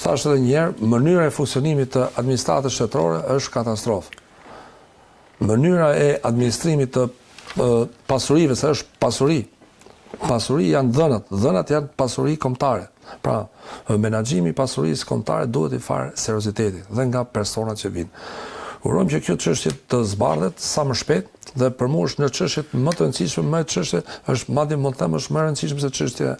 thash edhe një herë, mënyra e funksionimit të administratës shtetërore është katastrofë. Mënyra e administrimit të pasurive, se është pasuri. Pasuri janë dhënat, dhënat janë pasuri kombëtare. Pra, menaxhimi i pasurisë kombëtare duhet i farë serioziteti dhe nga personat që vinë. Urojmë që kjo çështje të zbardhet sa më shpejt dhe për mua është në çështjet më të rëndësishme, më çështje është madje mund të them është më e rëndësishme se çështje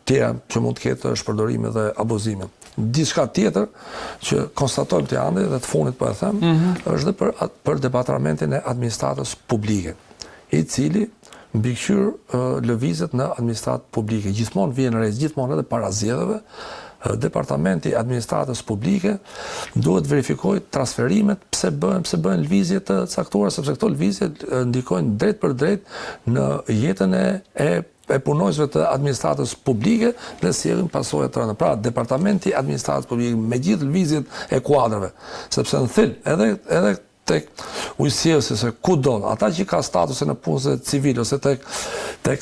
tjera që mund të ketë shpërdorime dhe abuzime. Diçka tjetër që konstatojmë të ande dhe të fundit po e them, është dhe për departamentin e administratës publike, i cili mbikëqyr lëvizet në administratë publike. Gjithmonë vjen re, gjithmonë edhe para zgjedhjeve, Departamenti i Administratës Publike duhet verifikojë transferimet, pse bëhen lëvizje të caktuara, sepse këto lëvizje ndikojnë drejt për drejt në jetën e punonjësve të administratës publike dhe sjellin pasojë të rënda. Pra, Departamenti i Administratës Publike me gjithë lëvizjet e kuadrave, sepse në thyll edhe tek ujësielësi se kudo, ata që ka statusin e punëse civile ose tek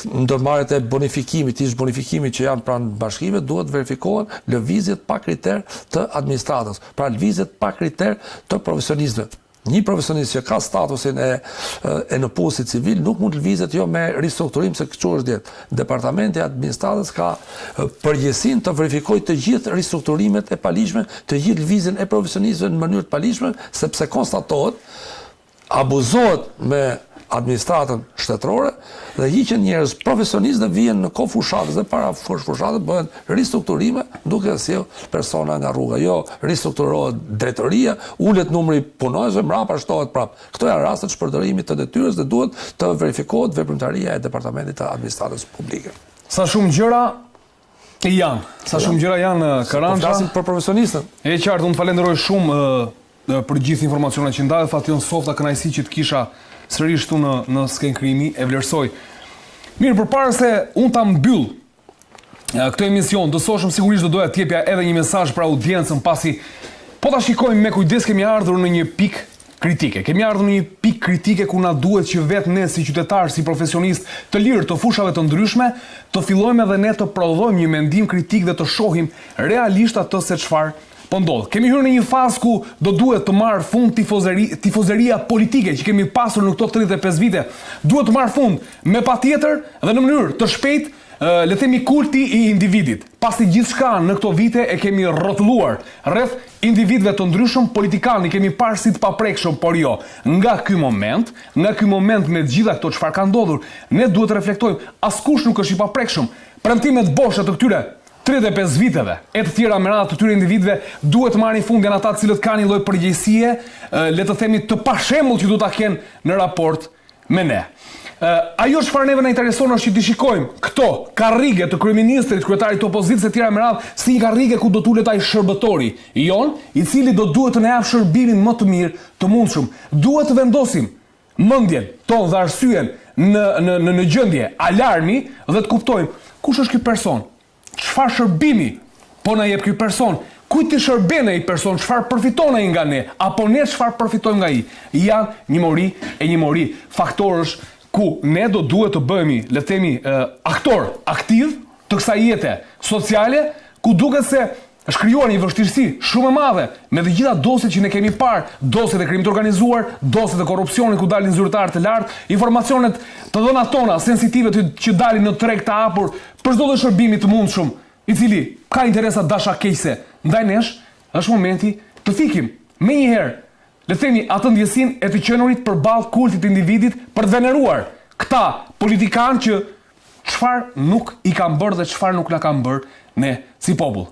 ndërmarrjet e bonifikimit, ish bonifikimit që janë pranë bashkive, duhet verifikohen lëvizjet pa kriter të administratës, pra lëvizjet pa kriter të profesionistëve. Një profesionist që ka statusin e në punësit civil nuk mund të lëvizet jo me ristrukturim, se kështu është djetë. Departamenti i Administratës ka përgjegjësinë të verifikojë të gjithë ristrukturimet e palishme, të gjithë lëvizjen e profesionistëve në mënyrë të palishme, sepse konstatohet, abuzohet me administratën shtetërore dhe hiqen njerëz profesionistë dhe vijnë në kohë fushatës dhe para fushatës bëhen ristrukturime duke sjell persona nga rruga. Jo ristrukturohet drejtoria, ulet numri punonjësve, mbrapa shtohet prapë. Këto janë rastet shpërdorimit të detyrës dhe duhet të verifikohet veprimtaria e Departamentit të Administratës Publike. Sa shumë gjëra janë Karança. Flasim për profesionistën. E qartë, unë falenderoj shumë për gjithë informacionet që ndahet. Fation Softa, kënaqësi që të kisha sërish tu në Sken Krimi, e vlerësoj. Mirë, përpara se unë ta mbyll këtë emision, dësoshëm sigurisht do doja t'jepja edhe një mesazh për audiencën, pasi po ta shikojmë me kujdes, kemi ardhur në një pikë kritike. Kemi ardhur në një pikë kritike ku na duhet që vetë ne si qytetarë, si profesionist të lirë të fushave të ndryshme, të fillojmë edhe ne të prodhojmë një mendim kritik dhe të shohim realisht atë se çfarë po ndodh. Kemi hyrë në një fazë ku do duhet të marrë fund tifozeria politike që kemi pasur në këto 35 vite. Duhet të marrë fund me patjetër dhe në mënyrë të shpejtë, le të themi, kulti i individit. Pasi gjithçka në këto vite e kemi rrotulluar rreth individëve të ndryshëm, politikanë i kemi parë si të paprekshëm, por jo. Nga ky moment me gjitha këto çfarë ka ndodhur, ne duhet të reflektojmë, askush nuk është i paprekshëm. Premtimet boshe të këtyre 35 viteve e të tjera me radhë të këtyre individëve duhet të marrin fund, janë ata të cilët kanë një lloj përgjegjësie, le të themi, të pashembull që duhet ta kenë në raport me ne. Ajo çfarë neve na intereson është që të shikojmë këto karrige të kryeministrit, kryetarit të opozitës e tjera me radhë si një karrige ku do të ulet ai shërbëtori jon, i cili do duhet të na japë shërbimin më të mirë të mundshëm. Duhet të vendosim mendjen tonë dhe arsyen në gjendje alarmi dhe të kuptojmë kush është ky person. Çfarë shërbimi po na jep ky person? Kujt i shërben ai person? Çfarë përfiton ai nga ne? Apo ne çfarë përfitojmë nga ai? Janë një mori faktorësh ku ne do duhet të bëhemi, le të themi, aktor aktiv të kësaj jete sociale, ku duket se është krijuar një vështirësi shumë e madhe me të gjitha dosjet që ne kemi parë, dosjet e krimit të organizuar, dosjet e korrupsionit ku dalin zyrtarë të lartë, informacionet të dhënat tona sensitive që dalin në treg të hapur për çdo lloj shërbimi të mundshëm, i cili ka interesa dashakeqëse ndaj nesh, është momenti të fikim menjëherë, le të themi, atë ndjesinë e të qenurit përballë kultit të individit për të veneruar këta politikanë që çfarë nuk i kanë bërë dhe çfarë nuk na kanë bërë ne si popull.